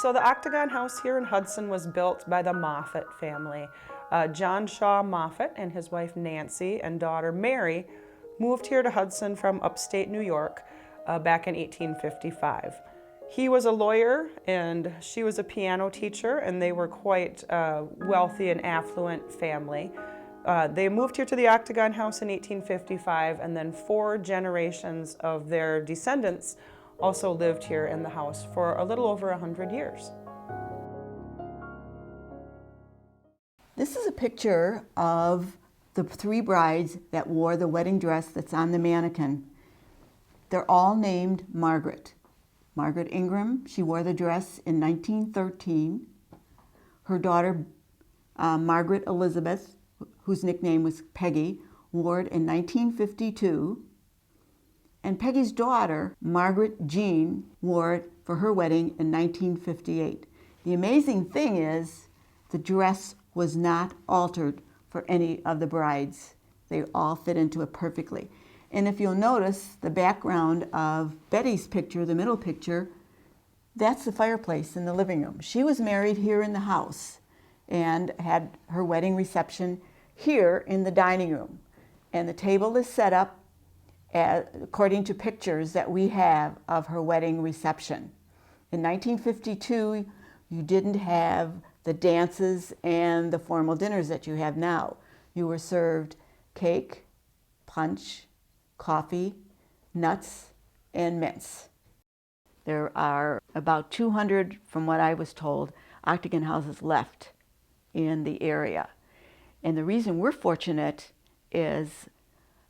So the Octagon House here in Hudson was built by the Moffett family. John Shaw Moffett and his wife Nancy and daughter Mary moved here to Hudson from upstate New York back in 1855. He was a lawyer and she was a piano teacher, and they were quite a wealthy and affluent family. They moved here to the Octagon House in 1855, and then 4 generations of their descendants also lived here in the house for a little over 100 years. This is a picture of the 3 brides that wore the wedding dress that's on the mannequin. They're all named Margaret. Margaret Ingram, she wore the dress in 1913. Her daughter, Margaret Elizabeth, whose nickname was Peggy, wore it in 1952. And Peggy's daughter, Margaret Jean, wore it for her wedding in 1958. The amazing thing is the dress was not altered for any of the brides. They all fit into it perfectly. And if you'll notice the background of Betty's picture, the middle picture, that's the fireplace in the living room. She was married here in the house and had her wedding reception here in the dining room. And the table is set up according to pictures that we have of her wedding reception. In 1952, you didn't have the dances and the formal dinners that you have now. You were served cake, punch, coffee, nuts, and mints. There are about 200, from what I was told, Octagon houses left in the area. And the reason we're fortunate is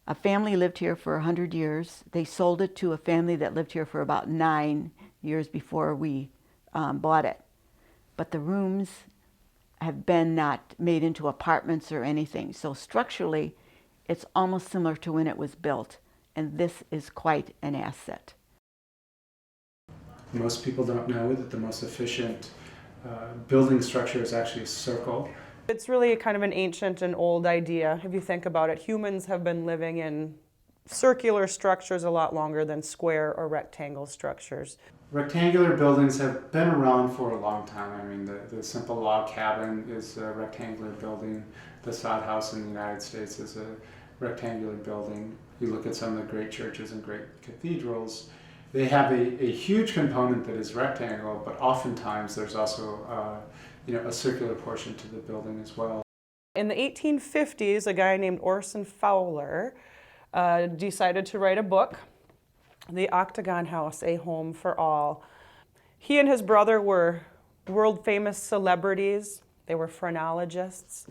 a family lived here for 100 years. They sold it to a family that lived here for about 9 years before we bought it. But the rooms have been not made into apartments or anything. So structurally, it's almost similar to when it was built. And this is quite an asset. Most people don't know that the most efficient building structure is actually a circle. It's really kind of an ancient and old idea. If you think about it, humans have been living in circular structures a lot longer than square or rectangle structures. Rectangular buildings have been around for a long time. I mean, the simple log cabin is a rectangular building. The sod house in the United States is a rectangular building. You look at some of the great churches and great cathedrals, they have a huge component that is rectangle, but oftentimes there's also a circular portion to the building as well. In the 1850s, a guy named Orson Fowler decided to write a book, The Octagon House, A Home for All. He and his brother were world-famous celebrities. They were phrenologists.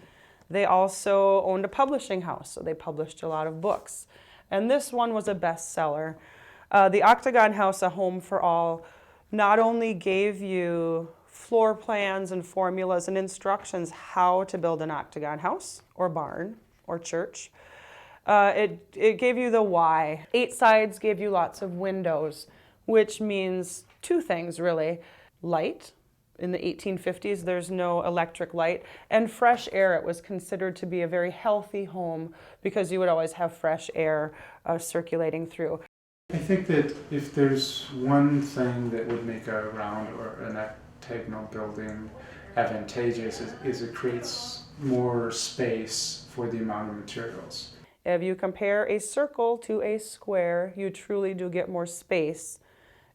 They also owned a publishing house, so they published a lot of books. And this one was a bestseller. The Octagon House, A Home for All, not only gave you floor plans and formulas and instructions how to build an octagon house or barn or church, it gave you the why. 8 sides gave you lots of windows, which means 2 things really. Light. In the 1850s, there's no electric light, and fresh air. It was considered to be a very healthy home because you would always have fresh air circulating through. I think that if there's one thing that would make a round or an octagonal building advantageous is it creates more space for the amount of materials. If you compare a circle to a square, you truly do get more space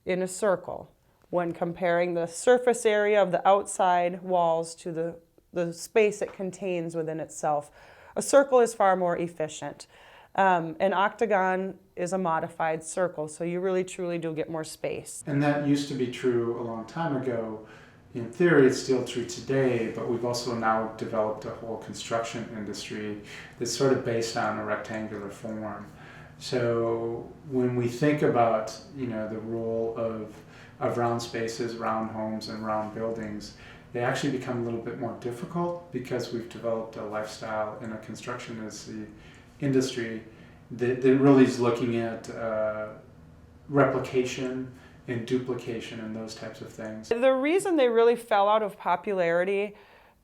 in a circle when comparing the surface area of the outside walls to the space it contains within itself. A circle is far more efficient. An octagon is a modified circle, so you really truly do get more space. And that used to be true a long time ago. In theory, it's still true today, but we've also now developed a whole construction industry that's sort of based on a rectangular form. So when we think about, the role of round spaces, round homes, and round buildings, they actually become a little bit more difficult because we've developed a lifestyle in a construction industry that really is looking at replication and duplication and those types of things. The reason they really fell out of popularity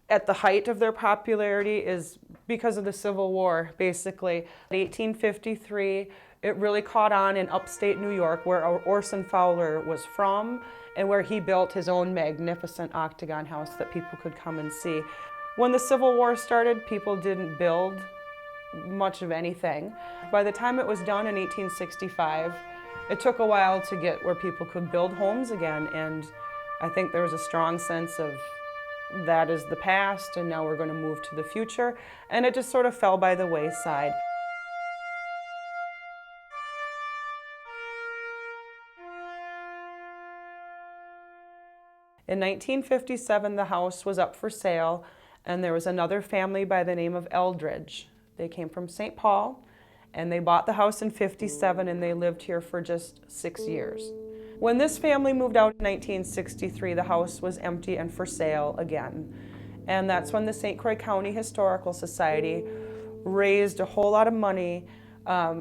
at the height of their popularity is because of the Civil War, basically. In 1853, It really caught on in upstate New York, where Orson Fowler was from and where he built his own magnificent Octagon House that people could come and see. When the Civil War started, people didn't build much of anything. By the time it was done in 1865, it took a while to get where people could build homes again, and I think there was a strong sense of that is the past and now we're going to move to the future, and it just sort of fell by the wayside. In 1957, the house was up for sale, and there was another family by the name of Eldridge. They came from St. Paul, and they bought the house in 57, and they lived here for just 6 years. When this family moved out in 1963, the house was empty and for sale again. And that's when the St. Croix County Historical Society raised a whole lot of money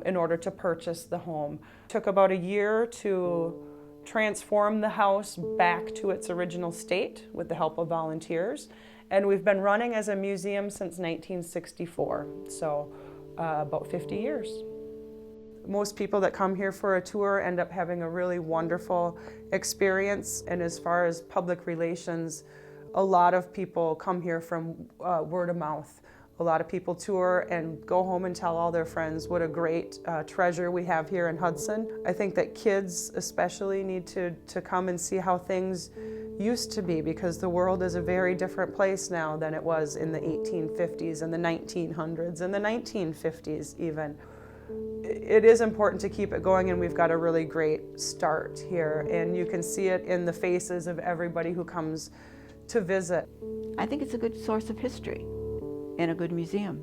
in order to purchase the home. It took about a year to transform the house back to its original state with the help of volunteers. And we've been running as a museum since 1964, so about 50 years. Most people that come here for a tour end up having a really wonderful experience, and as far as public relations, a lot of people come here from word of mouth. A lot of people tour and go home and tell all their friends what a great treasure we have here in Hudson. I think that kids especially need to come and see how things used to be, because the world is a very different place now than it was in the 1850s and the 1900s and the 1950s even. It is important to keep it going, and we've got a really great start here, and you can see it in the faces of everybody who comes to visit. I think it's a good source of history and a good museum.